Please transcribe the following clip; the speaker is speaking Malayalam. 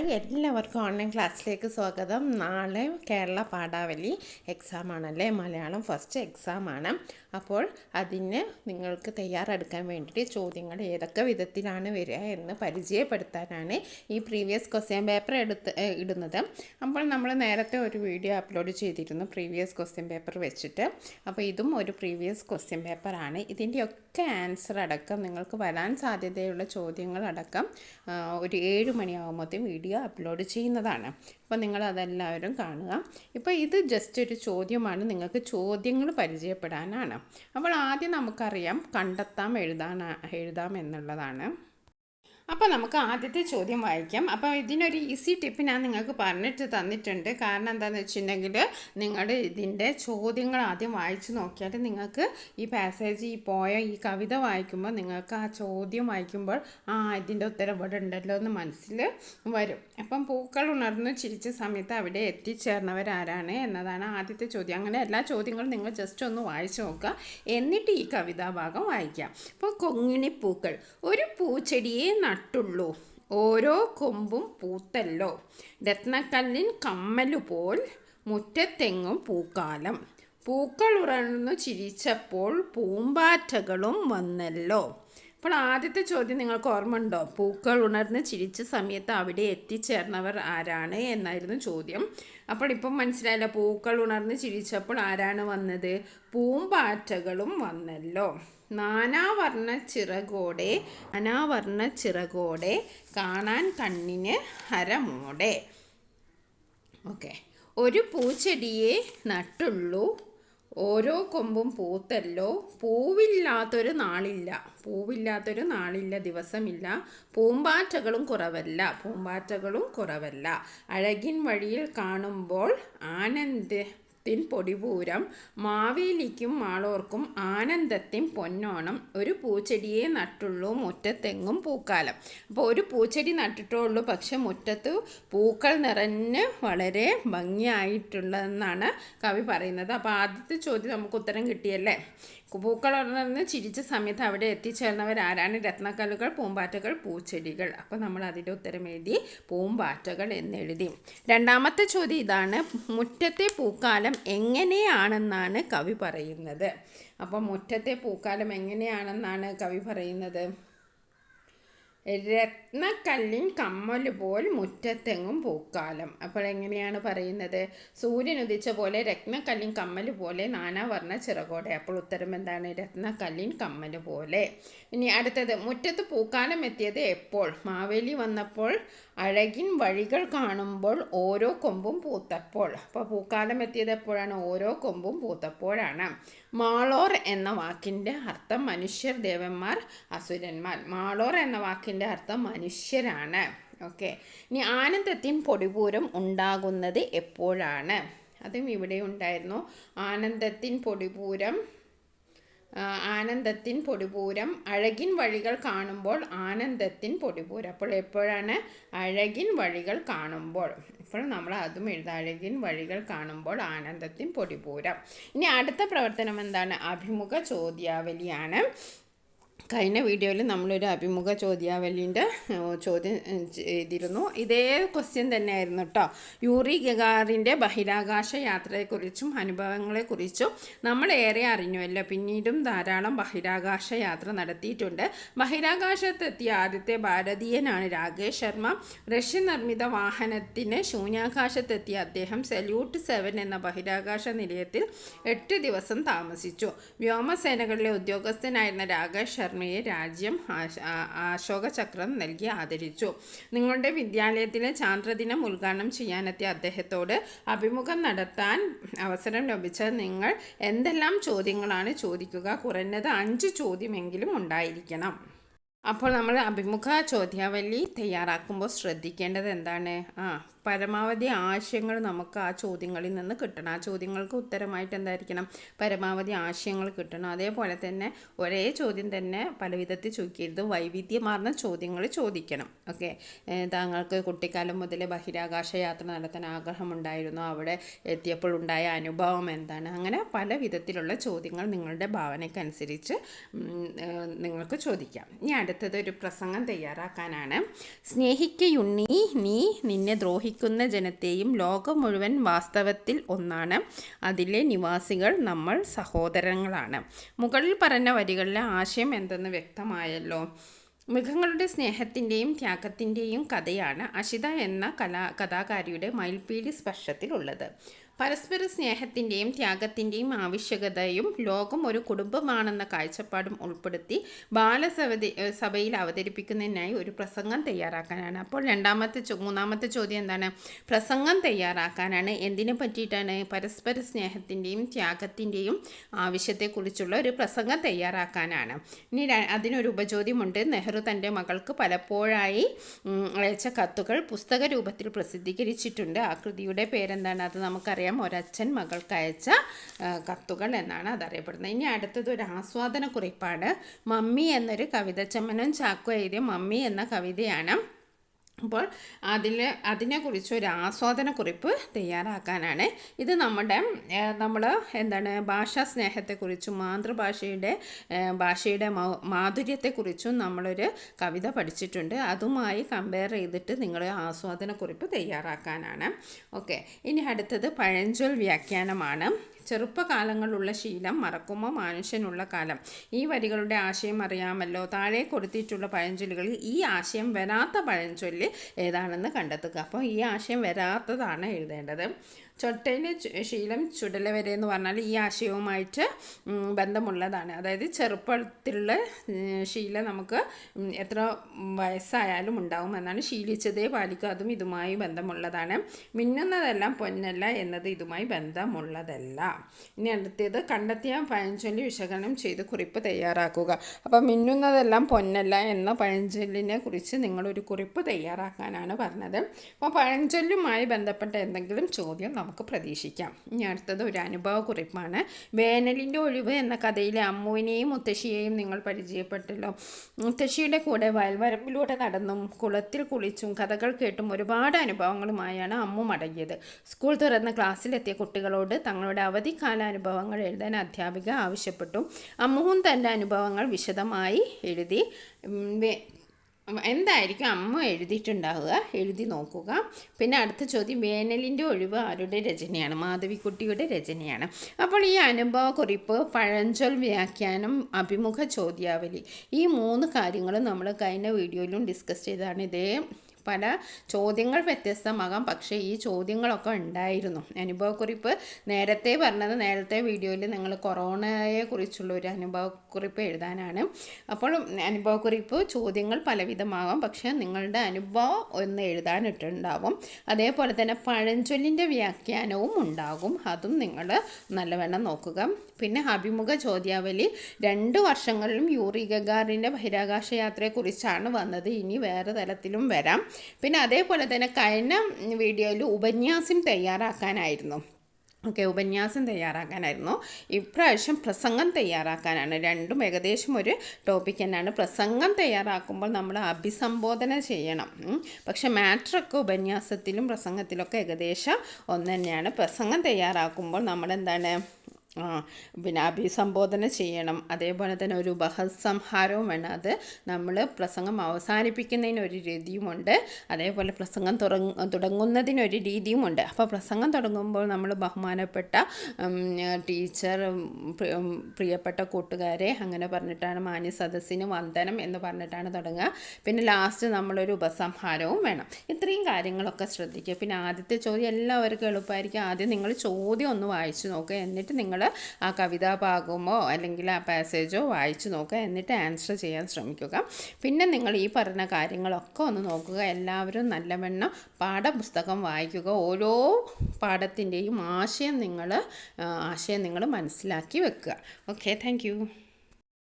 ഹായ്, എല്ലാവർക്കും ഓൺലൈൻ ക്ലാസ്സിലേക്ക് സ്വാഗതം. നാളെ കേരള പാഠാവലി എക്സാമാണല്ലേ, മലയാളം ഫസ്റ്റ് എക്സാമാണ്. അപ്പോൾ അതിന് നിങ്ങൾക്ക് തയ്യാറെടുക്കാൻ വേണ്ടിയിട്ട് ചോദ്യങ്ങൾ ഏതൊക്കെ വിധത്തിലാണ് വരിക എന്ന് പരിചയപ്പെടുത്താനാണ് ഈ പ്രീവിയസ് ക്വസ്റ്റ്യൻ പേപ്പർ ഇടുന്നത്. അപ്പോൾ നമ്മൾ നേരത്തെ ഒരു വീഡിയോ അപ്ലോഡ് ചെയ്തിരുന്നു പ്രീവിയസ് ക്വസ്റ്റ്യൻ പേപ്പർ വെച്ചിട്ട്. അപ്പോൾ ഇതും ഒരു പ്രീവിയസ് ക്വസ്റ്റ്യൻ പേപ്പറാണ്. ഇതിൻ്റെയൊക്കെ ആൻസർ അടക്കം നിങ്ങൾക്ക് വരാൻ സാധ്യതയുള്ള ചോദ്യങ്ങളടക്കം ഒരു 7 മണിയാകുമ്പോഴത്തേക്കും വീഡിയോ അപ്ലോഡ് ചെയ്യുന്നതാണ്. അപ്പോൾ നിങ്ങളതെല്ലാവരും കാണുക. ഇപ്പോൾ ഇത് ജസ്റ്റ് ഒരു ചോദ്യമാണ്, നിങ്ങൾക്ക് ചോദ്യങ്ങൾ പരിചയപ്പെടാനാണ്. അപ്പോൾ ആദ്യം നമുക്കറിയാം എഴുതാം എന്നുള്ളതാണ്. അപ്പോൾ നമുക്ക് ആദ്യത്തെ ചോദ്യം വായിക്കാം. അപ്പോൾ ഇതിനൊരു ഈസി ടിപ്പ് ഞാൻ നിങ്ങൾക്ക് പറഞ്ഞിട്ട് തന്നിട്ടുണ്ട്. കാരണം എന്താണെന്ന് വെച്ചിട്ടുണ്ടെങ്കിൽ നിങ്ങൾ ഇതിൻ്റെ ചോദ്യങ്ങൾ ആദ്യം വായിച്ച് നോക്കിയാൽ നിങ്ങൾക്ക് ഈ പാസേജ് ഈ കവിത വായിക്കുമ്പോൾ നിങ്ങൾക്ക് ആ ചോദ്യം വായിക്കുമ്പോൾ ഇതിൻ്റെ ഉത്തരം ഇവിടെ ഉണ്ടല്ലോ എന്ന് മനസ്സിൽ വരും. അപ്പം പൂക്കൾ ഉണർന്നു ചിരിച്ച സമയത്ത് അവിടെ എത്തിച്ചേർന്നവരാരാണ് എന്നതാണ് ആദ്യത്തെ ചോദ്യം. അങ്ങനെ എല്ലാ ചോദ്യങ്ങളും നിങ്ങൾ ജസ്റ്റ് ഒന്ന് വായിച്ച് നോക്കുക, എന്നിട്ട് ഈ കവിതാഭാഗം വായിക്കാം. അപ്പോൾ കൊങ്ങിണിപ്പൂക്കൾ ഒരു പൂച്ചെടിയെ നട്ടുള്ളൂ, ഓരോ കൊമ്പും പൂത്തല്ലോ, രത്നക്കല്ലിൻ കമ്മലുപോൽ മുറ്റത്തെങ്ങും പൂക്കാലം, പൂക്കൾ ഉണർന്നു ചിരിച്ചപ്പോൾ പൂമ്പാറ്റകളും വന്നല്ലോ. അപ്പോൾ ആദ്യത്തെ ചോദ്യം നിങ്ങൾക്ക് ഓർമ്മ ഉണ്ടോ? പൂക്കൾ ഉണർന്ന് ചിരിച്ച സമയത്ത് അവിടെ എത്തിച്ചേർന്നവർ ആരാണ് എന്നായിരുന്നു ചോദ്യം. അപ്പോൾ ഇപ്പം മനസ്സിലായല്ലോ, പൂക്കൾ ഉണർന്ന് ചിരിച്ചപ്പോൾ ആരാണ് വന്നത്? പൂമ്പാറ്റകളും വന്നല്ലോ. നാനാവർണ്ണ ചിറകോടെ കാണാൻ കണ്ണിന് ഹരമോടെ. ഓക്കെ, ഒരു പൂച്ചെടിയെ നട്ടുള്ളൂ, ഓരോ കൊമ്പും പൂത്തല്ലോ, പൂവില്ലാത്തൊരു നാളില്ല, ദിവസമില്ല, പൂമ്പാറ്റകളും കുറവല്ല, അഴകിൻ വഴിയിൽ കാണുമ്പോൾ ആനന്ദത്തിൻ പൊടിപൂരം, മാവേലിക്കും മാളോർക്കും ആനന്ദത്തിൻ പൊന്നോണം, ഒരു പൂച്ചെടിയെ നട്ടുള്ളൂ, മുറ്റത്തെങ്ങും പൂക്കാലം. അപ്പോൾ ഒരു പൂച്ചെടി നട്ടിട്ടുള്ളൂ, പക്ഷെ മുറ്റത്ത് പൂക്കൾ നിറഞ്ഞ് വളരെ ഭംഗിയായിട്ടുള്ളതെന്നാണ് കവി പറയുന്നത്. അപ്പോൾ ആദ്യത്തെ ചോദ്യം നമുക്ക് ഉത്തരം കിട്ടിയല്ലേ. പൂക്കൾ ഉണർന്ന് ചിരിച്ച സമയത്ത് അവിടെ എത്തിച്ചേർന്നവർ ആരാണ്? രത്നക്കല്ലുകൾ, പൂമ്പാറ്റകൾ, പൂച്ചെടികൾ. അപ്പോൾ നമ്മൾ അതിൻ്റെ ഉത്തരം എഴുതി പൂമ്പാറ്റകൾ എന്നെഴുതി. രണ്ടാമത്തെ ചോദ്യം ഇതാണ്, മുറ്റത്തെ പൂക്കാലം എങ്ങനെയാണെന്നാണ് കവി പറയുന്നത്. അപ്പോൾ മുറ്റത്തെ പൂക്കാലം എങ്ങനെയാണെന്നാണ് കവി പറയുന്നത്? രത്നക്കല്ലിൻ കമ്മലുപോൽ മുറ്റത്തെങ്ങും പൂക്കാലം. അപ്പോൾ എങ്ങനെയാണ് പറയുന്നത്? സൂര്യൻ ഉദിച്ച പോലെ രത്നക്കല്ലിൻ കമ്മല് പോലെ നാനാവർണ്ണ ചിറകോടെ. അപ്പോൾ ഉത്തരം എന്താണ്? രത്നക്കല്ലിൻ കമ്മല് പോലെ. ഇനി അടുത്തത്, മുറ്റത്ത് പൂക്കാലം എത്തിയത് എപ്പോൾ? മാവേലി വന്നപ്പോൾ, അഴകിൻ വഴികൾ കാണുമ്പോൾ, ഓരോ കൊമ്പും പൂത്തപ്പോൾ. അപ്പോൾ പൂക്കാലം എത്തിയത് എപ്പോഴാണ്? ഓരോ കൊമ്പും പൂത്തപ്പോഴാണ്. മാളോർ എന്ന വാക്കിൻ്റെ അർത്ഥം മനുഷ്യർ, ദേവന്മാർ, അസുരന്മാർ. മാളോർ എന്ന വാക്കിൻ്റെ അർത്ഥം മനുഷ്യരാണ്. ഓക്കെ, ഇനി ആനന്ദത്തിൻ പൊടിപൂരം ഉണ്ടാകുന്നത് എപ്പോഴാണ്? അതും ഇവിടെ ഉണ്ടായിരുന്നു. ആനന്ദത്തിൻ പൊടിപൂരം, അഴകിൻ വഴികൾ കാണുമ്പോൾ ആനന്ദത്തിൻ പൊടിപൂരം. അപ്പോൾ എപ്പോഴാണ്? അഴകിൻ വഴികൾ കാണുമ്പോൾ. ഇപ്പോൾ നമ്മൾ അതും എഴുതാം, അഴകിൻ വഴികൾ കാണുമ്പോൾ ആനന്ദത്തിൻ പൊടിപൂരം. ഇനി അടുത്ത പ്രവർത്തനം എന്താണ്? അഭിമുഖ ചോദ്യാവലിയാണ്. കഴിഞ്ഞ വീഡിയോയിൽ നമ്മളൊരു അഭിമുഖ ചോദ്യാവലിൻ്റെ ചോദ്യം ചെയ്തിരുന്നു. ഇതേ ക്വസ്റ്റ്യൻ തന്നെയായിരുന്നു കേട്ടോ. യൂറി ഗഗാറിൻ്റെ ബഹിരാകാശ യാത്രയെക്കുറിച്ചും അനുഭവങ്ങളെക്കുറിച്ചും നമ്മൾ ഏറെ അറിഞ്ഞുവല്ലോ. പിന്നീടും ധാരാളം ബഹിരാകാശ യാത്ര നടത്തിയിട്ടുണ്ട്. ബഹിരാകാശത്തെത്തിയ ആദ്യത്തെ ഭാരതീയനാണ് രാകേഷ് ശർമ്മ. റഷ്യൻ നിർമ്മിത വാഹനത്തിന് ശൂന്യാകാശത്തെത്തിയ അദ്ദേഹം സല്യൂട്ട് 7 എന്ന ബഹിരാകാശ നിലയത്തിൽ 8 ദിവസം താമസിച്ചു. വ്യോമസേനകളിലെ ഉദ്യോഗസ്ഥനായിരുന്ന രാകേഷ് ശർമ്മയെ രാജ്യം അശോക ചക്രം നൽകി ആദരിച്ചു. നിങ്ങളുടെ വിദ്യാലയത്തിലെ ചാന്ദ്രദിനം ഉദ്ഘാടനം ചെയ്യാനെത്തിയ അദ്ദേഹത്തോട് അഭിമുഖം നടത്താൻ അവസരം ലഭിച്ചാൽ നിങ്ങൾ എന്തെല്ലാം ചോദ്യങ്ങളാണ് ചോദിക്കുക? കുറഞ്ഞത് 5 ചോദ്യമെങ്കിലും ഉണ്ടായിരിക്കണം. അപ്പോൾ നമ്മൾ അഭിമുഖ ചോദ്യാവലി തയ്യാറാക്കുമ്പോൾ ശ്രദ്ധിക്കേണ്ടത് എന്താണ്? പരമാവധി ആശയങ്ങൾ നമുക്ക് ആ ചോദ്യങ്ങളിൽ നിന്ന് കിട്ടണം. ആ ചോദ്യങ്ങൾക്ക് ഉത്തരമായിട്ട് എന്തായിരിക്കണം? പരമാവധി ആശയങ്ങൾ കിട്ടണം. അതേപോലെ തന്നെ ഒരേ ചോദ്യം തന്നെ പല വിധത്തിൽ ചോദിക്കരുത്, വൈവിധ്യമാർന്ന ചോദ്യങ്ങൾ ചോദിക്കണം. ഓക്കെ, താങ്കൾക്ക് കുട്ടിക്കാലം മുതലേ ബഹിരാകാശ യാത്ര നടത്താൻ ആഗ്രഹമുണ്ടായിരുന്നു, അവിടെ എത്തിയപ്പോൾ ഉണ്ടായ അനുഭവം എന്താണ്? അങ്ങനെ പല വിധത്തിലുള്ള ചോദ്യങ്ങൾ നിങ്ങളുടെ ഭാവനയ്ക്കനുസരിച്ച് നിങ്ങൾക്ക് ചോദിക്കാം. ഇനി അടുത്തത് ഒരു പ്രസംഗം തയ്യാറാക്കാനാണ്. സ്നേഹിക്കയുണ്ണി നീ നിന്നെ ദ്രോഹിക്കുന്ന ജനത്തെയും ലോകം മുഴുവൻ വാസ്തവത്തിൽ ഒന്നാണ്. അതിലെ നിവാസികൾ നമ്മൾ സഹോദരങ്ങളാണ്. മുകളിൽ പറഞ്ഞ വരികളിലെ ആശയം എന്തെന്ന് വ്യക്തമായല്ലോ. മൃഗങ്ങളുടെ സ്നേഹത്തിൻ്റെയും ത്യാഗത്തിൻ്റെയും കഥയാണ് അഷിത എന്ന കഥാകാരിയുടെ മയിൽപ്പീലി സ്പർശത്തിലുള്ളത്. പരസ്പര സ്നേഹത്തിൻ്റെയും ത്യാഗത്തിൻ്റെയും ആവശ്യകതയും ലോകം ഒരു കുടുംബമാണെന്ന കാഴ്ചപ്പാടും ഉൾപ്പെടുത്തി സഭയിൽ അവതരിപ്പിക്കുന്നതിനായി ഒരു പ്രസംഗം തയ്യാറാക്കാനാണ്. അപ്പോൾ മൂന്നാമത്തെ ചോദ്യം എന്താണ്? പ്രസംഗം തയ്യാറാക്കാനാണ്. എന്തിനെ പറ്റിയിട്ടാണ്? പരസ്പര സ്നേഹത്തിൻ്റെയും ത്യാഗത്തിൻ്റെയും ആവശ്യത്തെക്കുറിച്ചുള്ള ഒരു പ്രസംഗം തയ്യാറാക്കാനാണ്. ഇനി അതിനൊരു ഉപചോദ്യമുണ്ട്. നെഹ്റു തൻ്റെ മകൾക്ക് പലപ്പോഴായി അയച്ച കത്തുകൾ പുസ്തക രൂപത്തിൽ പ്രസിദ്ധീകരിച്ചിട്ടുണ്ട്. ആ കൃതിയുടെ പേരെന്താണ്? അത് നമുക്കറിയാം. ഒരച്ഛൻ മകൾക്ക് അയച്ച കത്തുകൾ എന്നാണ് അതറിയപ്പെടുന്നത്. ഇനി അടുത്തത് ഒരു ആസ്വാദന കുറിപ്പാണ്. മമ്മി എന്നൊരു കവിത, ചെമ്മനം ചാക്കോ എഴുതിയ മമ്മി എന്ന കവിതയാണ്. അപ്പോൾ അതിനെക്കുറിച്ച് ഒരു ആസ്വാദന കുറിപ്പ് തയ്യാറാക്കാനാണ്. ഇത് നമ്മൾ ഭാഷാ സ്നേഹത്തെക്കുറിച്ചും ഭാഷയുടെ മാധുര്യത്തെക്കുറിച്ചും നമ്മളൊരു കവിത പഠിച്ചിട്ടുണ്ട്. അതുമായി കമ്പയർ ചെയ്തിട്ട് നിങ്ങൾ ആസ്വാദന കുറിപ്പ് തയ്യാറാക്കാനാണ്. ഓക്കെ, ഇനി അടുത്തത് പഴഞ്ചൊൽ വ്യാഖ്യാനമാണ്. ചെറുപ്പകാലങ്ങളുള്ള ശീലം മറക്കുമ്പോൾ മനുഷ്യനുള്ള കാലം. ഈ വരികളുടെ ആശയം അറിയാമല്ലോ. താഴെ കൊടുത്തിട്ടുള്ള പഴഞ്ചൊല്ലുകളിൽ ഈ ആശയം വരാത്ത പഴഞ്ചൊല്ല് ഏതാണെന്ന് കണ്ടെത്തുക. അപ്പോൾ ഈ ആശയം വരാത്തതാണ് എഴുതേണ്ടത്. ചൊട്ടയിലെ ശീലം ചുടല വരെ എന്ന് പറഞ്ഞാൽ ഈ ആശയവുമായിട്ട് ബന്ധമുള്ളതാണ്. അതായത് ചെറുപ്പത്തിലുള്ള ശീലം നമുക്ക് എത്ര വയസ്സായാലും ഉണ്ടാവും എന്നാണ്. ശീലിച്ചതേ പാലിക്കുക, അതും ഇതുമായി ബന്ധമുള്ളതാണ്. മിന്നുന്നതെല്ലാം പൊന്നല്ല എന്നത് ഇതുമായി ബന്ധമുള്ളതല്ല. ഇനി അടുത്തത് കണ്ടെത്തിയ പഴഞ്ചൊല്ലി വിശകലനം ചെയ്ത് കുറിപ്പ് തയ്യാറാക്കുക. അപ്പോൾ മിന്നുന്നതെല്ലാം പൊന്നല്ല എന്ന പഴഞ്ചൊല്ലിനെ കുറിച്ച് നിങ്ങളൊരു കുറിപ്പ് തയ്യാറാക്കാനാണ് പറഞ്ഞത്. അപ്പോൾ പഴഞ്ചൊല്ലുമായി ബന്ധപ്പെട്ട എന്തെങ്കിലും ചോദ്യം നമുക്ക് പ്രതീക്ഷിക്കാം. ഇനി അടുത്തത് ഒരു അനുഭവ കുറിപ്പാണ്. വേനലിൻ്റെ ഒഴിവ് എന്ന കഥയിലെ അമ്മുവിനെയും മുത്തശ്ശിയെയും നിങ്ങൾ പരിചയപ്പെട്ടല്ലോ. മുത്തശ്ശിയുടെ കൂടെ വയൽവരമ്പിലൂടെ നടന്നും കുളത്തിൽ കുളിച്ചും കഥകൾ കേട്ടും ഒരുപാട് അനുഭവങ്ങളുമായാണ് അമ്മു മടങ്ങിയത്. സ്കൂൾ തുറന്ന് ക്ലാസ്സിലെത്തിയ കുട്ടികളോട് തങ്ങളുടെ അവധിക്കാല അനുഭവങ്ങൾ എഴുതാൻ അധ്യാപിക ആവശ്യപ്പെട്ടു. അമ്മുവും തൻ്റെ അനുഭവങ്ങൾ വിശദമായി എഴുതി. എന്തായിരിക്കും അമ്മ എഴുതിയിട്ടുണ്ടാവുക? എഴുതി നോക്കുക. പിന്നെ അടുത്ത ചോദ്യം, വേനലിൻ്റെ ഒഴിവ് ആരുടെ രചനയാണ്? മാധവിക്കുട്ടിയുടെ രചനയാണ്. അപ്പോൾ ഈ അനുഭവ കുറിപ്പ്, പഴഞ്ചൊൽ വ്യാഖ്യാനം, അഭിമുഖ ചോദ്യാവലി, ഈ 3 കാര്യങ്ങളും നമ്മൾ കഴിഞ്ഞ വീഡിയോയിലും ഡിസ്കസ് ചെയ്തതാണ്. ഇതേ പല ചോദ്യങ്ങൾ വ്യത്യസ്തമാകാം, പക്ഷേ ഈ ചോദ്യങ്ങളൊക്കെ ഉണ്ടായിരുന്നു. അനുഭവക്കുറിപ്പ് നേരത്തെ വീഡിയോയിൽ നിങ്ങൾ കൊറോണയെക്കുറിച്ചുള്ള ഒരു അനുഭവക്കുറിപ്പ് എഴുതാനാണ്. അപ്പോൾ അനുഭവക്കുറിപ്പ് ചോദ്യങ്ങൾ പലവിധമാകാം, പക്ഷേ നിങ്ങളുടെ അനുഭവം ഒന്ന് എഴുതാനിട്ടുണ്ടാവും. അതേപോലെ തന്നെ പഴഞ്ചൊല്ലിൻ്റെ വ്യാഖ്യാനവും ഉണ്ടാകും, അതും നിങ്ങൾ നല്ലവണ്ണം നോക്കുക. പിന്നെ അഭിമുഖ ചോദ്യാവലി 2 വർഷങ്ങളിലും യൂറി ഗഗാറിൻ്റെ ബഹിരാകാശ യാത്രയെക്കുറിച്ചാണ് വന്നത്. ഇനി വേറെ തലത്തിലും വരാം. പിന്നെ അതേപോലെ തന്നെ കഴിഞ്ഞ വീഡിയോയിൽ ഉപന്യാസം തയ്യാറാക്കാനായിരുന്നു. ഇപ്രാവശ്യം പ്രസംഗം തയ്യാറാക്കാനാണ്. രണ്ടും ഏകദേശം ഒരു ടോപ്പിക് തന്നെയാണ്. പ്രസംഗം തയ്യാറാക്കുമ്പോൾ നമ്മൾ അഭിസംബോധന ചെയ്യണം. പക്ഷെ മാറ്ററൊക്കെ ഉപന്യാസത്തിലും പ്രസംഗത്തിലൊക്കെ ഏകദേശം ഒന്ന് തന്നെയാണ്. പ്രസംഗം തയ്യാറാക്കുമ്പോൾ നമ്മളെന്താണ് പിന്നെ അഭിസംബോധന ചെയ്യണം. അതേപോലെ തന്നെ ഒരു ബഹുസംഹാരവും വേണം. അത് നമ്മൾ പ്രസംഗം അവസാനിപ്പിക്കുന്നതിനൊരു രീതിയുമുണ്ട്, അതേപോലെ പ്രസംഗം തുടങ്ങുന്നതിനൊരു രീതിയുമുണ്ട്. അപ്പോൾ പ്രസംഗം തുടങ്ങുമ്പോൾ നമ്മൾ ബഹുമാനപ്പെട്ട ടീച്ചർ, പ്രിയപ്പെട്ട കൂട്ടുകാരെ അങ്ങനെ പറഞ്ഞിട്ടാണ്, മാന്യ സദസ്സിന് വന്ദനം എന്ന് പറഞ്ഞിട്ടാണ് തുടങ്ങുക. പിന്നെ ലാസ്റ്റ് നമ്മളൊരു ഉപസംഹാരവും വേണം. ഇത്രയും കാര്യങ്ങളൊക്കെ ശ്രദ്ധിക്കുക. പിന്നെ ആദ്യത്തെ ചോദ്യം എല്ലാവർക്കും എളുപ്പമായിരിക്കും. ആദ്യം നിങ്ങൾ ചോദ്യം ഒന്ന് വായിച്ചു നോക്കുക, എന്നിട്ട് നിങ്ങൾ ആ കവിതാഭാഗമോ അല്ലെങ്കിൽ ആ പാസേജോ വായിച്ചു നോക്കുക, എന്നിട്ട് ആൻസർ ചെയ്യാൻ ശ്രമിക്കുക. പിന്നെ നിങ്ങൾ ഈ പറഞ്ഞ കാര്യങ്ങളൊക്കെ ഒന്ന് നോക്കുക. എല്ലാവരും നല്ലവണ്ണം പാഠപുസ്തകം വായിക്കുക. ഓരോ പാഠത്തിൻ്റെയും ആശയം നിങ്ങൾ മനസ്സിലാക്കി വെക്കുക. Okay, thank you.